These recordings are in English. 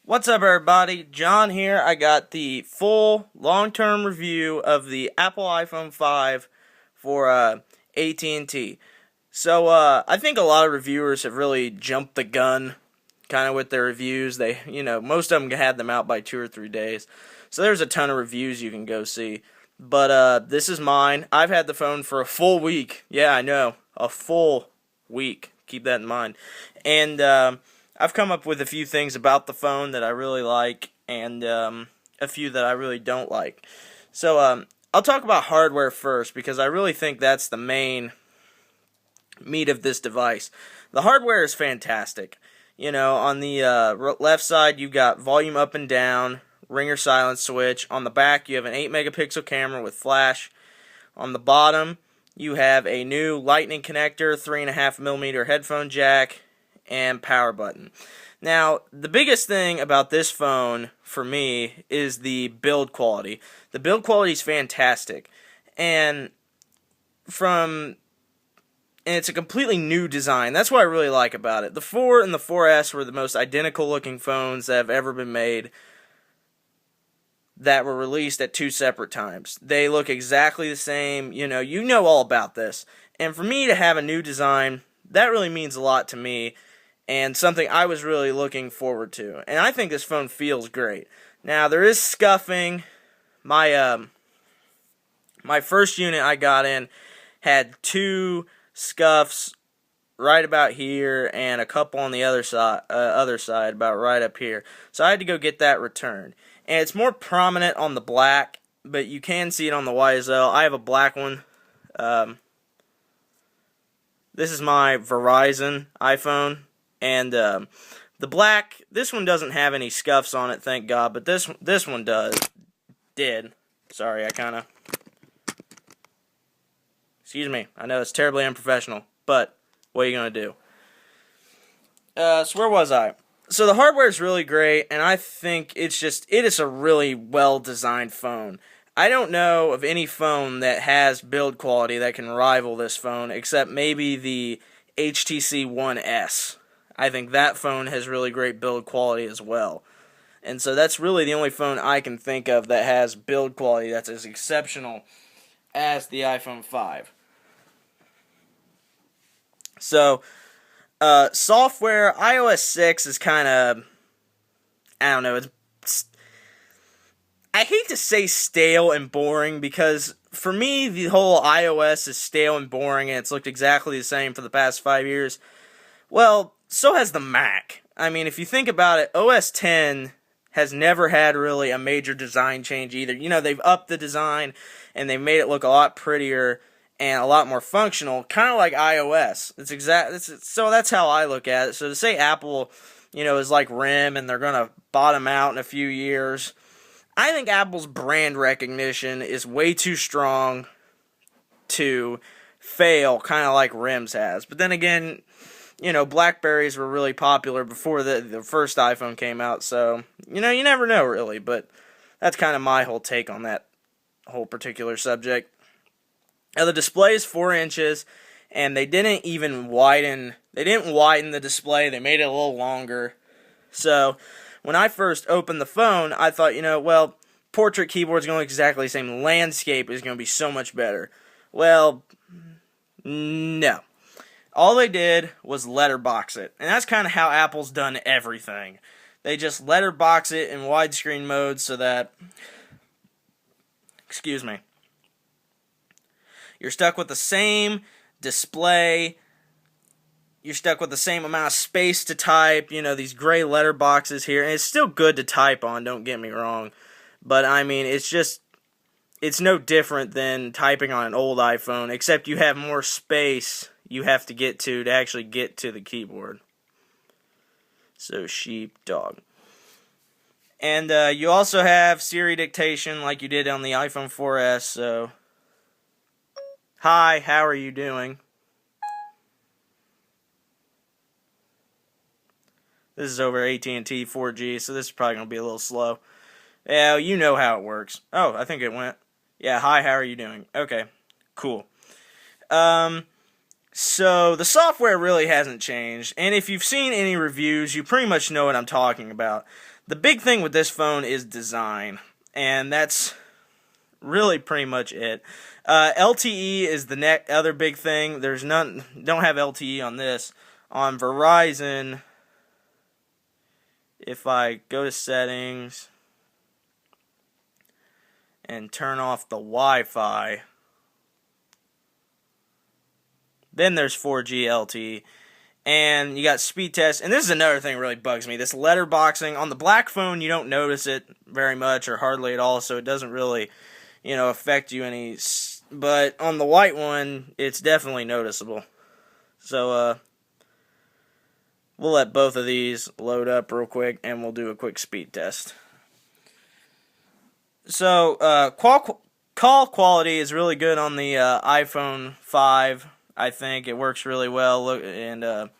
What's up, everybody? John here. I got the full long-term review of the Apple iPhone 5 for AT&T. So I think a lot of reviewers have really jumped the gun kind of with their reviews. Most of them had them out by 2 or 3 days. So there's a ton of reviews you can go see. But this is mine. I've had the phone for a full week. Yeah, I know. A full week. Keep that in mind. And I've come up with a few things about the phone that I really like, and a few that I really don't like. So I'll talk about hardware first, because I really think that's the main meat of this device. The hardware is fantastic. On the left side, you've got volume up and down, ringer silence switch. On the back, you have an 8-megapixel camera with flash. On the bottom, you have a new lightning connector, 3.5mm headphone jack, and power button. Now, the biggest thing about this phone for me is the build quality. The build quality is fantastic, and it's a completely new design. That's what I really like about it. The 4 and the 4S were the most identical looking phones that have ever been made that were released at 2 separate times. They look exactly the same. You know all about this. And for me to have a new design, that really means a lot to me, and something I was really looking forward to. And I think this phone feels great. Now, there is scuffing. My first unit I got in had 2 scuffs right about here, and a couple on the other side about right up here. So I had to go get that returned. And it's more prominent on the black, but you can see it on the white as well. I have a black one. This is my Verizon iPhone. And the black, this one doesn't have any scuffs on it, thank God, but this one did. Sorry, excuse me, I know it's terribly unprofessional, but what are you going to do? So where was I? So the hardware is really great, and I think it is a really well-designed phone. I don't know of any phone that has build quality that can rival this phone, except maybe the HTC One S. I think that phone has really great build quality as well. And so that's really the only phone I can think of that has build quality that's as exceptional as the iPhone 5. So, software, iOS 6 is kind of, I don't know, I hate to say stale and boring, because for me, the whole iOS is stale and boring, and it's looked exactly the same for the past 5 years. Well, so has the Mac. I mean, if you think about it, OS X has never had really a major design change either. They've upped the design, and they made it look a lot prettier and a lot more functional, kind of like iOS. So that's how I look at it. So to say Apple, is like RIM and they're going to bottom out in a few years, I think Apple's brand recognition is way too strong to fail, kind of like RIM's has. But then again, Blackberries were really popular before the first iPhone came out, so, you never know, really, but that's kind of my whole take on that whole particular subject. Now, the display is 4 inches, and they didn't widen the display. They made it a little longer. So, when I first opened the phone, I thought, portrait keyboard's going to look exactly the same. Landscape is going to be so much better. Well, no. All they did was letterbox it, and that's kind of how Apple's done everything. They just letterbox it in widescreen mode so that, excuse me, you're stuck with the same display, you're stuck with the same amount of space to type, these gray letterboxes here, and it's still good to type on, don't get me wrong, but I mean, it's no different than typing on an old iPhone, except you have more space you have to get to actually get to the keyboard. So, sheepdog. And you also have Siri dictation like you did on the iPhone 4S, so, hi, how are you doing? This is over AT&T 4G, so this is probably going to be a little slow. Yeah, you know how it works. Oh, I think it went. Yeah, hi, how are you doing? Okay, cool. So, the software really hasn't changed, and if you've seen any reviews, you pretty much know what I'm talking about. The big thing with this phone is design, and that's really pretty much it. LTE is the other big thing. There's none, don't have LTE on this. On Verizon, if I go to settings and turn off the Wi-Fi, then there's 4G LTE. And you got speed test, and this is another thing that really bugs me. This letterboxing on the black phone, you don't notice it very much or hardly at all, so it doesn't really, affect you any. But on the white one, it's definitely noticeable. So we'll let both of these load up real quick, and we'll do a quick speed test. So call quality is really good on the iPhone 5. I think it works really well, and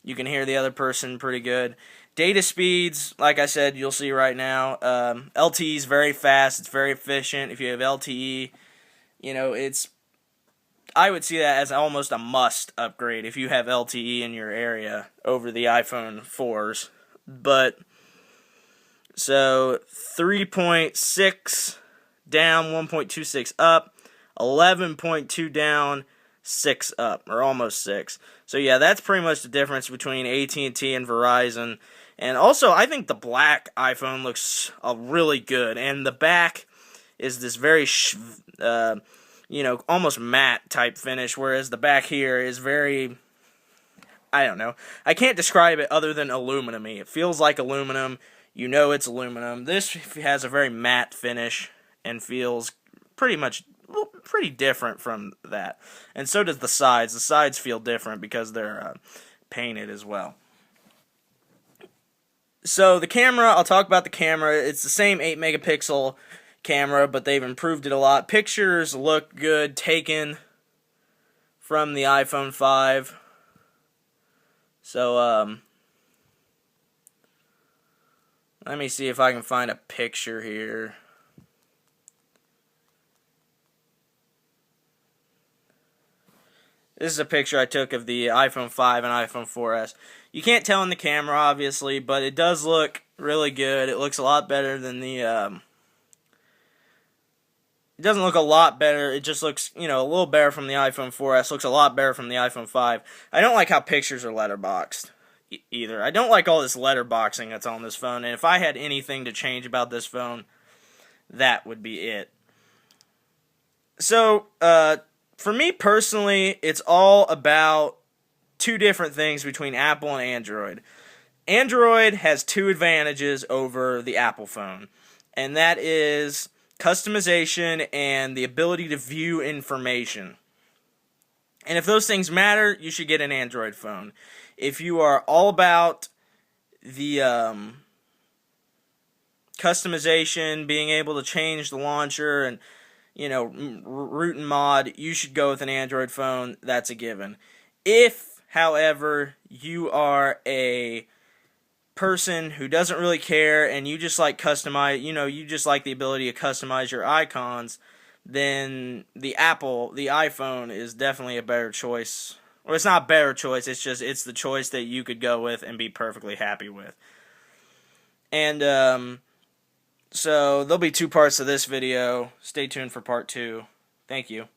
you can hear the other person pretty good. Data speeds, like I said, you'll see right now. LTE is very fast. It's very efficient. If you have LTE, I would see that as almost a must upgrade if you have LTE in your area over the iPhone 4s. But so 3.6 down, 1.26 up, 11.2 down, 6 up, or almost 6. So yeah, that's pretty much the difference between AT&T and Verizon. And also, I think the black iPhone looks really good, and the back is this very almost matte type finish, whereas the back here is very, I don't know, I can't describe it other than aluminum-y. It feels like aluminum. You know it's aluminum. This has a very matte finish and feels pretty different from that. And so does the sides. The sides feel different because they're painted as well. So the camera, I'll talk about the camera. It's the same 8-megapixel camera, but they've improved it a lot. Pictures look good taken from the iPhone 5. So let me see if I can find a picture here. This is a picture I took of the iPhone 5 and iPhone 4S. You can't tell in the camera, obviously, but it does look really good. It looks a lot better than the... It doesn't look a lot better. It just looks, a little better from the iPhone 4S. Looks a lot better from the iPhone 5. I don't like how pictures are letterboxed either. I don't like all this letterboxing that's on this phone. And if I had anything to change about this phone, that would be it. So, for me personally, it's all about two different things between Apple and Android. Android has two advantages over the Apple phone, and that is customization and the ability to view information. And if those things matter, you should get an Android phone. If you are all about the customization, being able to change the launcher and root and mod, you should go with an Android phone. That's a given. If, however, you are a person who doesn't really care and you just like you just like the ability to customize your icons, then the iPhone is definitely a better choice. Well, it's not a better choice, it's the choice that you could go with and be perfectly happy with. And so there'll be two parts of this video. Stay tuned for part 2. Thank you.